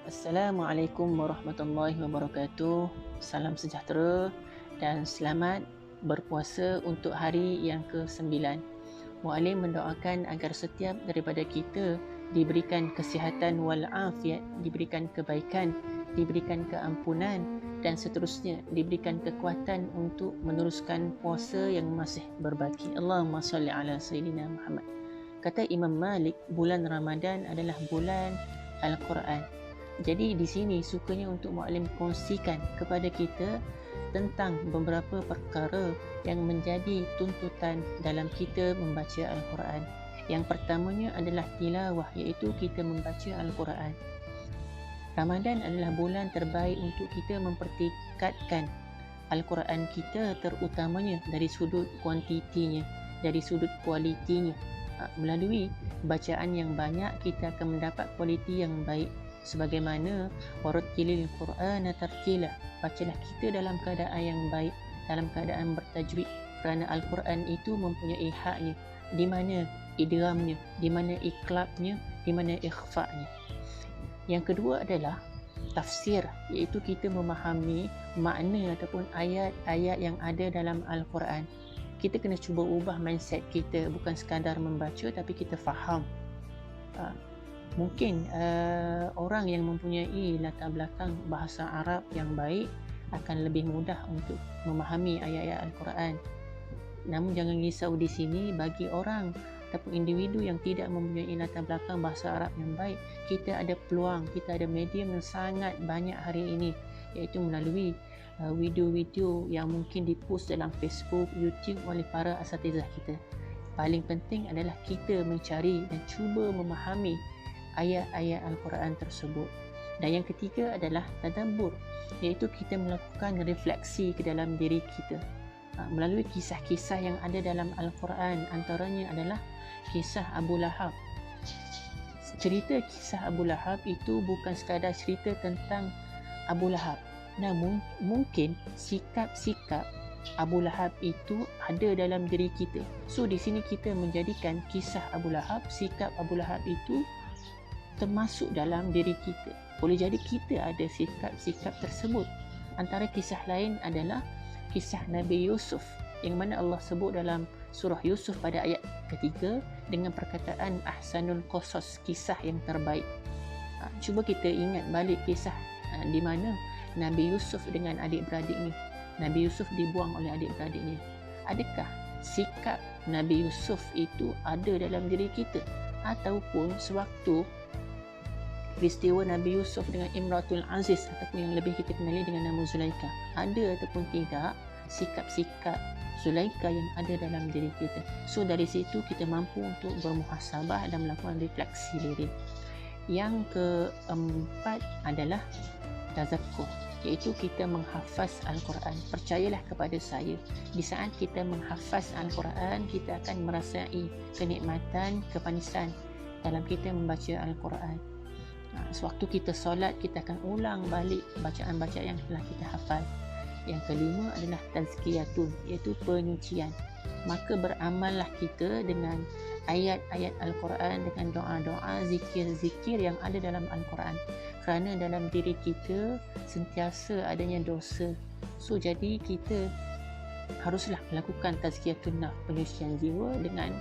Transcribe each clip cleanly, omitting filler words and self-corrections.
Assalamualaikum warahmatullahi wabarakatuh. Salam sejahtera dan selamat berpuasa untuk hari yang ke-9. Muallim mendoakan agar setiap daripada kita diberikan kesihatan walafiat, diberikan kebaikan, diberikan keampunan dan seterusnya, diberikan kekuatan untuk meneruskan puasa yang masih berbaki. Allahumma salli ala Sayyidina Muhammad. Kata Imam Malik, bulan Ramadan adalah bulan Al-Quran. Jadi di sini sukanya untuk muallim kongsikan kepada kita tentang beberapa perkara yang menjadi tuntutan dalam kita membaca Al-Quran. Yang pertamanya adalah tilawah, iaitu kita membaca Al-Quran. Ramadan adalah bulan terbaik untuk kita mempertingkatkan Al-Quran kita, terutamanya dari sudut kuantitinya, dari sudut kualitinya. Melalui bacaan yang banyak kita akan mendapat kualiti yang baik. Sebagaimana warattilil Qur'ana tartila, bacalah kita dalam keadaan yang baik, dalam keadaan bertajwid, kerana Al-Quran itu mempunyai haknya, di mana idghamnya, di mana iqlabnya, di mana ikhfa'nya. Yang kedua adalah tafsir, iaitu kita memahami makna ataupun ayat-ayat yang ada dalam Al-Quran. Kita kena cuba ubah mindset kita, bukan sekadar membaca tapi kita faham. Mungkin orang yang mempunyai latar belakang bahasa Arab yang baik akan lebih mudah untuk memahami ayat-ayat Al-Quran. Namun jangan risau di sini, bagi orang ataupun individu yang tidak mempunyai latar belakang bahasa Arab yang baik, kita ada peluang, kita ada medium yang sangat banyak hari ini, iaitu melalui video-video yang mungkin dipost dalam Facebook, YouTube oleh para asatizah kita. Paling penting adalah kita mencari dan cuba memahami ayat-ayat Al-Quran tersebut. Dan yang ketiga adalah tadabbur, iaitu kita melakukan refleksi ke dalam diri kita melalui kisah-kisah yang ada dalam Al-Quran. Antaranya adalah kisah Abu Lahab. Cerita kisah Abu Lahab itu bukan sekadar cerita tentang Abu Lahab, namun mungkin sikap-sikap Abu Lahab itu ada dalam diri kita. So di sini kita menjadikan kisah Abu Lahab, sikap Abu Lahab itu termasuk dalam diri kita. Boleh jadi kita ada sikap-sikap tersebut. Antara kisah lain adalah kisah Nabi Yusuf, yang mana Allah sebut dalam surah Yusuf pada ayat ketiga dengan perkataan ahsanul qasas, kisah yang terbaik. Cuba kita ingat balik kisah di mana Nabi Yusuf dengan adik-beradiknya. Nabi Yusuf dibuang oleh adik-beradiknya. Adakah sikap Nabi Yusuf itu ada dalam diri kita? Ataupun sewaktu peristiwa Nabi Yusuf dengan Imratul Aziz, ataupun yang lebih kita kenali dengan nama Zulaikha, ada ataupun tidak sikap-sikap Zulaikha yang ada dalam diri kita. So dari situ kita mampu untuk bermuhasabah dan melakukan refleksi diri. Yang keempat adalah tazakkur, iaitu kita menghafaz Al-Quran. Percayalah kepada saya, di saat kita menghafaz Al-Quran, kita akan merasai kenikmatan, kepanisan dalam kita membaca Al-Quran. Sewaktu kita solat, kita akan ulang balik bacaan-bacaan yang telah kita hafal. Yang kelima adalah tazkiyatun, iaitu penyucian. Maka beramallah kita dengan ayat-ayat Al-Quran, dengan doa-doa, zikir-zikir yang ada dalam Al-Quran. Kerana dalam diri kita sentiasa adanya dosa. So jadi kita haruslah melakukan tazkiyatun nafs, penyucian jiwa, dengan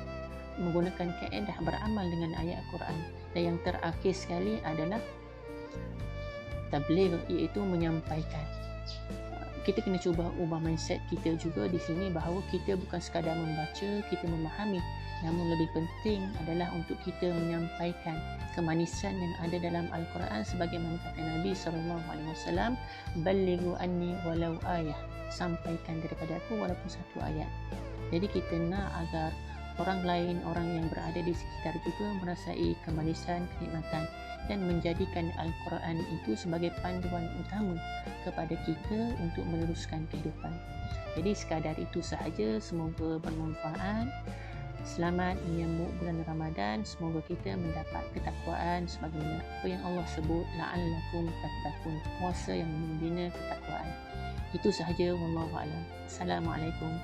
menggunakan kaedah beramal dengan ayat Al-Quran. Dan yang terakhir sekali adalah tabligh, iaitu menyampaikan. Kita kena cuba ubah mindset kita juga di sini, bahawa kita bukan sekadar membaca, kita memahami, namun lebih penting adalah untuk kita menyampaikan kemanisan yang ada dalam Al-Quran, sebagaimana kata Nabi SAW, "Ballighu anni walau ayah", sampaikan daripada aku walaupun satu ayat. Jadi kita nak agar orang lain, orang yang berada di sekitar kita merasai kemanisan, kenikmatan, dan menjadikan Al-Quran itu sebagai panduan utama kepada kita untuk meneruskan kehidupan. Jadi sekadar itu sahaja, semoga bermanfaat. Selamat menyambut bulan Ramadan, semoga kita mendapat ketakwaan sebagaimana apa yang Allah sebut, la'allakum tattaqun, puasa yang membina ketakwaan. Itu sahaja, wallahu a'lam. Assalamualaikum.